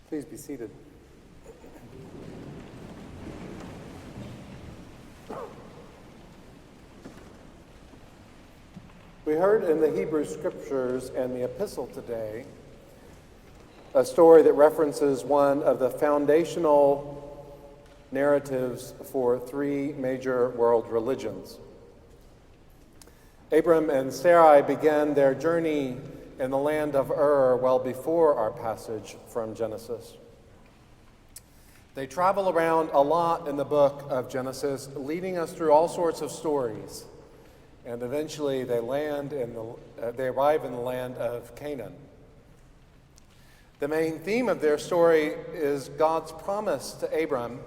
Please be seated. We heard in the Hebrew Scriptures and the epistle today a story that references one of the foundational narratives for three major world religions. Abram and Sarai began their journey in the land of Ur well before our passage from Genesis. They travel around a lot in the book of Genesis, leading us through all sorts of stories. And eventually they arrive in the land of Canaan. The main theme of their story is God's promise to Abram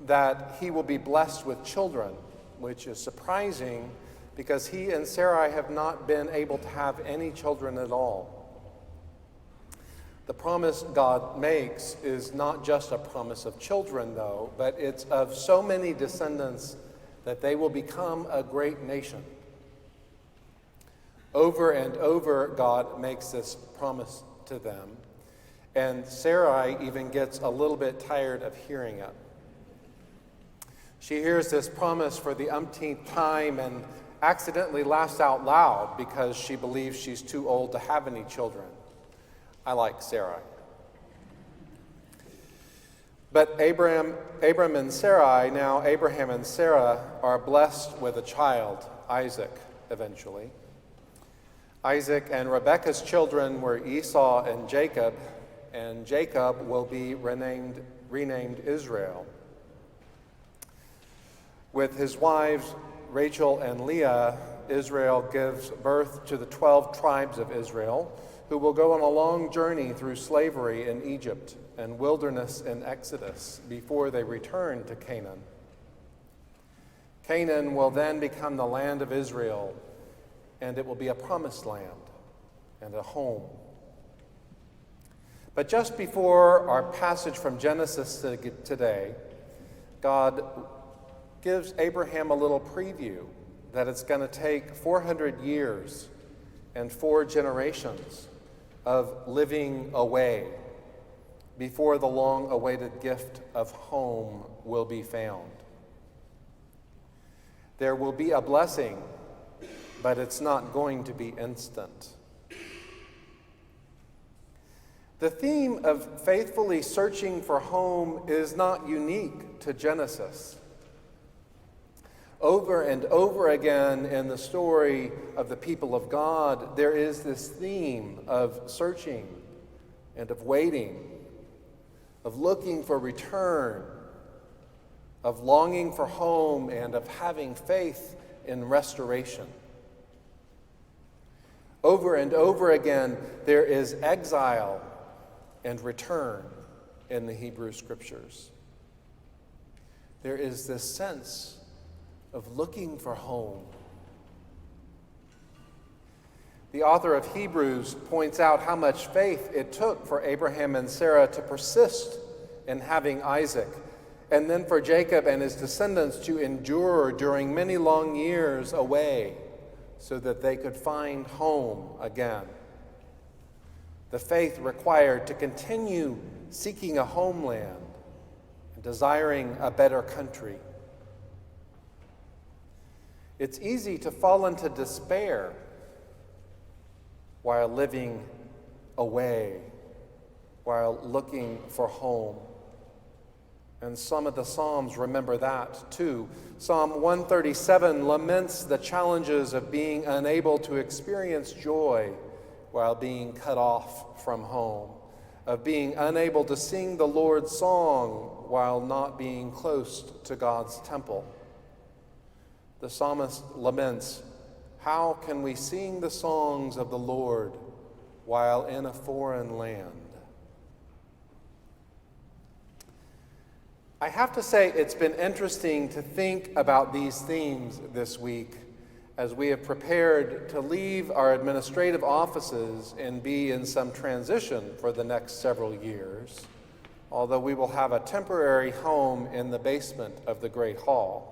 that he will be blessed with children, which is surprising because he and Sarai have not been able to have any children at all. The promise God makes is not just a promise of children, though, but it's of so many descendants that they will become a great nation. Over and over, God makes this promise to them, and Sarai even gets a little bit tired of hearing it. She hears this promise for the umpteenth time and accidentally laughs out loud because she believes she's too old to have any children. I like Sarai. But Abraham and Sarai, now Abraham and Sarah, are blessed with a child, Isaac, eventually. Isaac and Rebekah's children were Esau and Jacob will be renamed Israel. With his wives, Rachel and Leah, Israel gives birth to the 12 tribes of Israel, who will go on a long journey through slavery in Egypt and wilderness in Exodus before they return to Canaan. Canaan will then become the land of Israel, and it will be a promised land and a home. But just before our passage from Genesis today, God gives Abraham a little preview that it's going to take 400 years and 4 generations of living away before the long-awaited gift of home will be found. There will be a blessing, but it's not going to be instant. The theme of faithfully searching for home is not unique to Genesis. Over and over again in the story of the people of God, there is this theme of searching and of waiting, of looking for return, of longing for home, and of having faith in restoration. Over and over again, there is exile and return in the Hebrew Scriptures. There is this sense of looking for home. The author of Hebrews points out how much faith it took for Abraham and Sarah to persist in having Isaac, and then for Jacob and his descendants to endure during many long years away so that they could find home again. The faith required to continue seeking a homeland and desiring a better country. It's easy to fall into despair while living away, while looking for home. And some of the Psalms remember that too. Psalm 137 laments the challenges of being unable to experience joy while being cut off from home, of being unable to sing the Lord's song while not being close to God's temple. The psalmist laments, how can we sing the songs of the Lord while in a foreign land? I have to say it's been interesting to think about these themes this week as we have prepared to leave our administrative offices and be in some transition for the next several years, although we will have a temporary home in the basement of the Great Hall.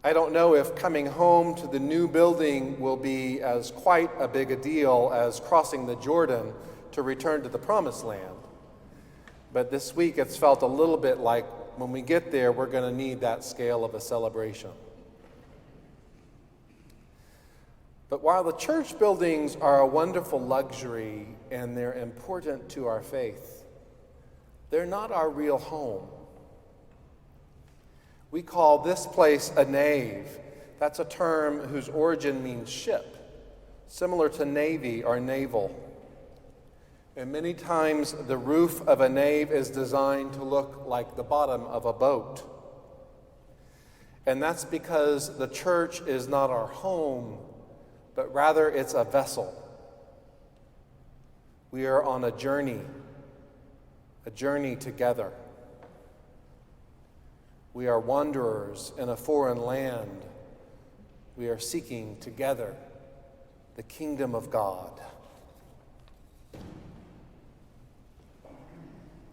I don't know if coming home to the new building will be as quite a big a deal as crossing the Jordan to return to the promised land. But this week it's felt a little bit like when we get there, we're going to need that scale of a celebration. But while the church buildings are a wonderful luxury and they're important to our faith, they're not our real home. We call this place a nave. That's a term whose origin means ship, similar to navy or naval. And many times the roof of a nave is designed to look like the bottom of a boat. And that's because the church is not our home, but rather it's a vessel. We are on a journey together. We are wanderers in a foreign land. We are seeking together the kingdom of God.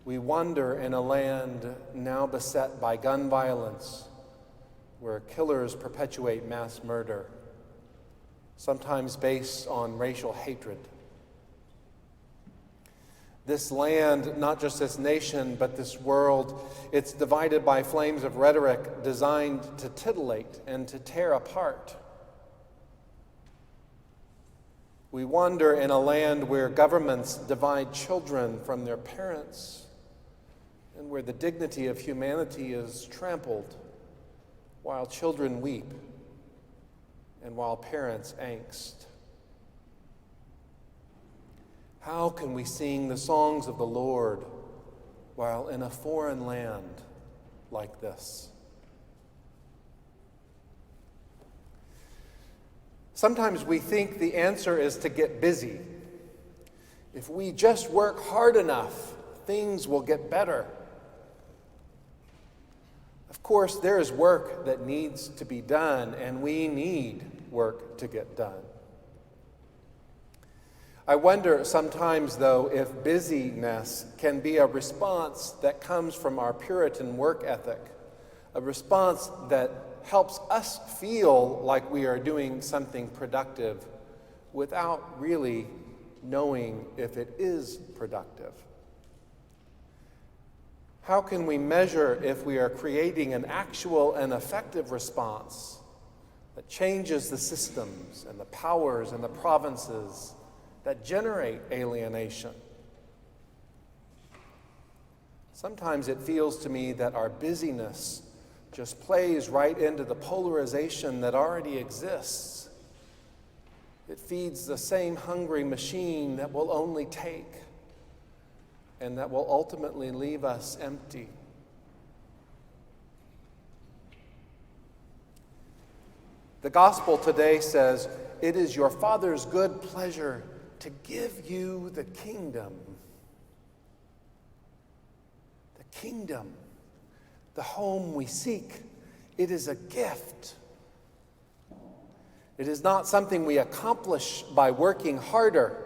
We wander in a land now beset by gun violence, where killers perpetuate mass murder, sometimes based on racial hatred. This land, not just this nation, but this world, it's divided by flames of rhetoric designed to titillate and to tear apart. We wander in a land where governments divide children from their parents, and where the dignity of humanity is trampled, while children weep, and while parents angst. How can we sing the songs of the Lord while in a foreign land like this? Sometimes we think the answer is to get busy. If we just work hard enough, things will get better. Of course, there is work that needs to be done, and we need work to get done. I wonder sometimes, though, if busyness can be a response that comes from our Puritan work ethic, a response that helps us feel like we are doing something productive without really knowing if it is productive. How can we measure if we are creating an actual and effective response that changes the systems and the powers and the provinces that generate alienation? Sometimes it feels to me that our busyness just plays right into the polarization that already exists. It feeds the same hungry machine that will only take and that will ultimately leave us empty. The gospel today says, "It is your Father's good pleasure to give you the kingdom." The kingdom, the home we seek, it is a gift. It is not something we accomplish by working harder.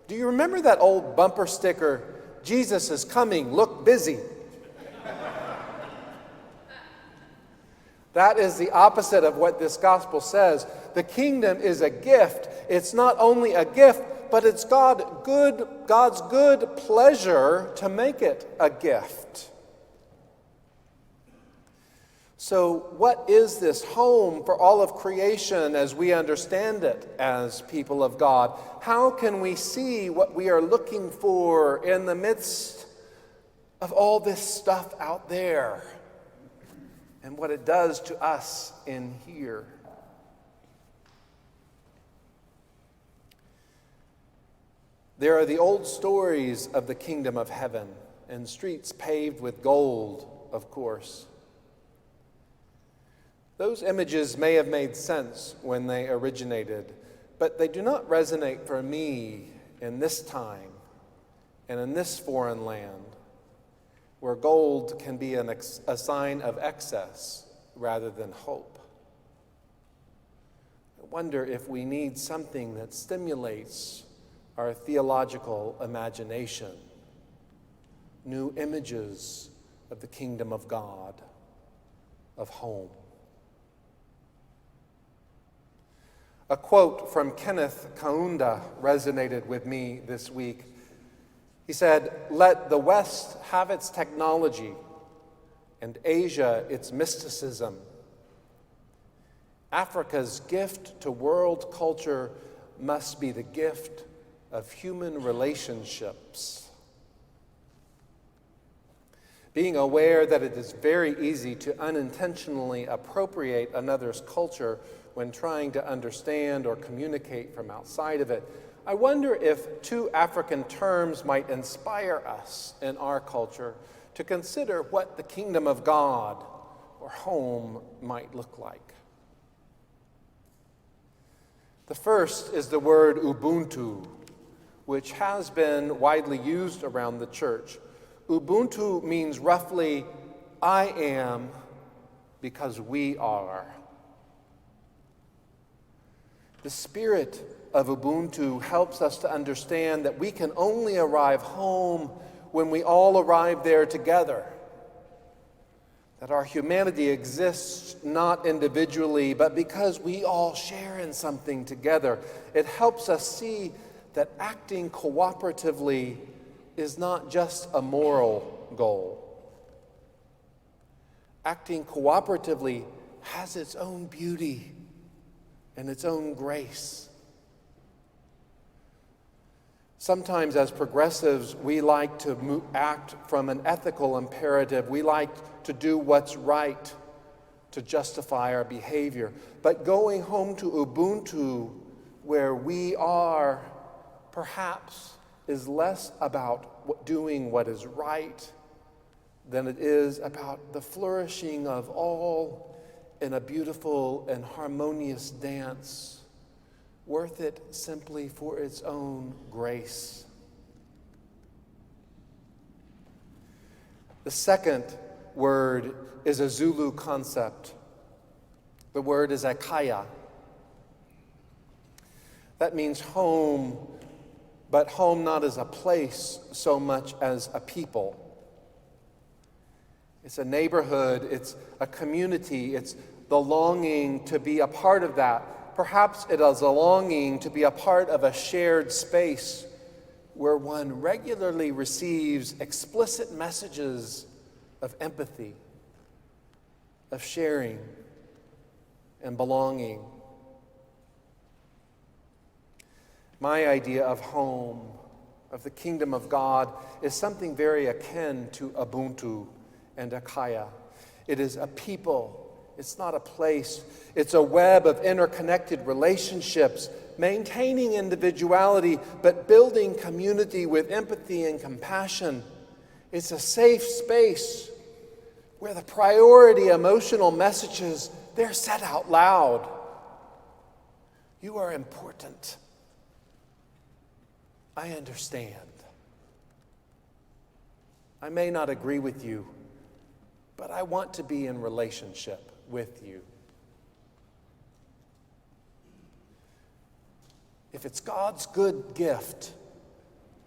Do you remember that old bumper sticker, "Jesus is coming, look busy"? That is the opposite of what this gospel says. The kingdom is a gift. It's not only a gift, but it's God's good pleasure to make it a gift. So what is this home for all of creation as we understand it as people of God? How can we see what we are looking for in the midst of all this stuff out there and what it does to us in here? There are the old stories of the kingdom of heaven and streets paved with gold, of course. Those images may have made sense when they originated, but they do not resonate for me in this time and in this foreign land, where gold can be a sign of excess rather than hope. I wonder if we need something that stimulates our theological imagination, new images of the kingdom of God, of home. A quote from Kenneth Kaunda resonated with me this week. He said, "Let the West have its technology and Asia its mysticism. Africa's gift to world culture must be the gift of human relationships." Being aware that it is very easy to unintentionally appropriate another's culture when trying to understand or communicate from outside of it, I wonder if two African terms might inspire us in our culture to consider what the kingdom of God or home might look like. The first is the word Ubuntu, which has been widely used around the church. Ubuntu means roughly, I am because we are. The spirit of Ubuntu helps us to understand that we can only arrive home when we all arrive there together. That our humanity exists not individually, but because we all share in something together. It helps us see that acting cooperatively is not just a moral goal. Acting cooperatively has its own beauty and its own grace. Sometimes as progressives, we like to act from an ethical imperative. We like to do what's right to justify our behavior. But going home to Ubuntu, where we are, perhaps is less about doing what is right than it is about the flourishing of all in a beautiful and harmonious dance, worth it simply for its own grace. The second word is a Zulu concept. The word is akaya. That means home, but home not as a place so much as a people. It's a neighborhood, it's a community, it's the longing to be a part of that. Perhaps it is a longing to be a part of a shared space where one regularly receives explicit messages of empathy, of sharing, and belonging. My idea of home, of the kingdom of God, is something very akin to Ubuntu and Akaya. It is a people. It's not a place. It's a web of interconnected relationships, maintaining individuality, but building community with empathy and compassion. It's a safe space where the priority emotional messages, they're said out loud. You are important. I understand. I may not agree with you, but I want to be in relationship with you. If it's God's good gift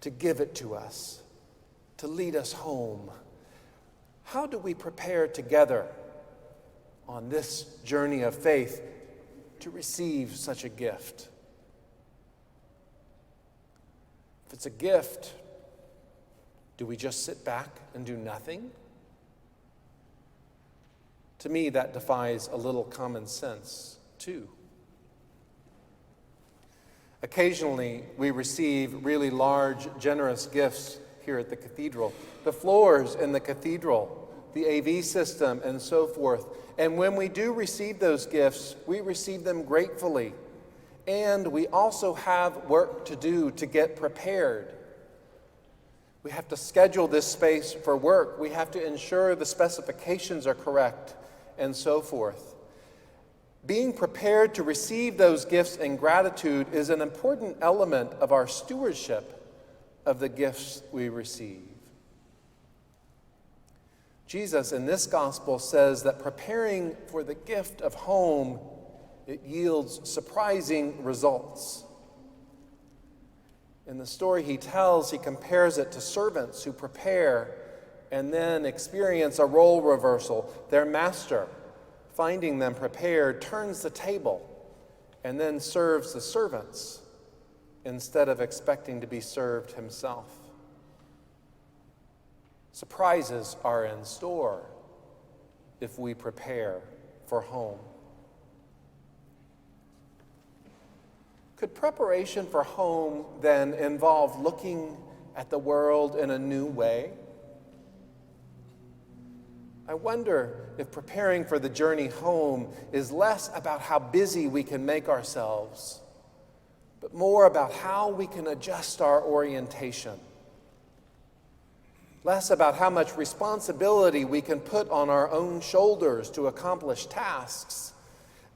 to give it to us, to lead us home, how do we prepare together on this journey of faith to receive such a gift? If it's a gift, do we just sit back and do nothing? To me, that defies a little common sense, too. Occasionally, we receive really large, generous gifts here at the cathedral. The floors in the cathedral, the AV system, and so forth. And when we do receive those gifts, we receive them gratefully. And we also have work to do to get prepared. We have to schedule this space for work. We have to ensure the specifications are correct, and so forth. Being prepared to receive those gifts in gratitude is an important element of our stewardship of the gifts we receive. Jesus in this gospel says that preparing for the gift of home, it yields surprising results. In the story he tells, he compares it to servants who prepare and then experience a role reversal. Their master, finding them prepared, turns the table and then serves the servants instead of expecting to be served himself. Surprises are in store if we prepare for home. Could preparation for home then involve looking at the world in a new way? I wonder if preparing for the journey home is less about how busy we can make ourselves, but more about how we can adjust our orientation. Less about how much responsibility we can put on our own shoulders to accomplish tasks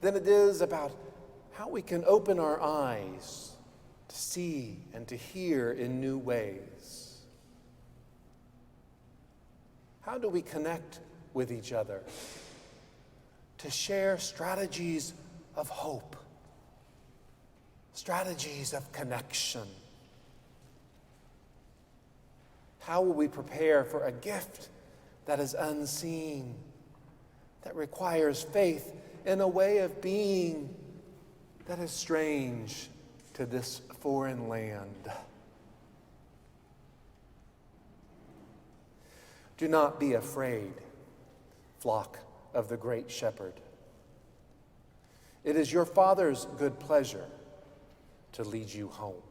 than it is about how we can open our eyes to see and to hear in new ways. How do we connect with each other to share strategies of hope, strategies of connection? How will we prepare for a gift that is unseen, that requires faith in a way of being that is strange to this foreign land? Do not be afraid, flock of the great shepherd. It is your Father's good pleasure to lead you home.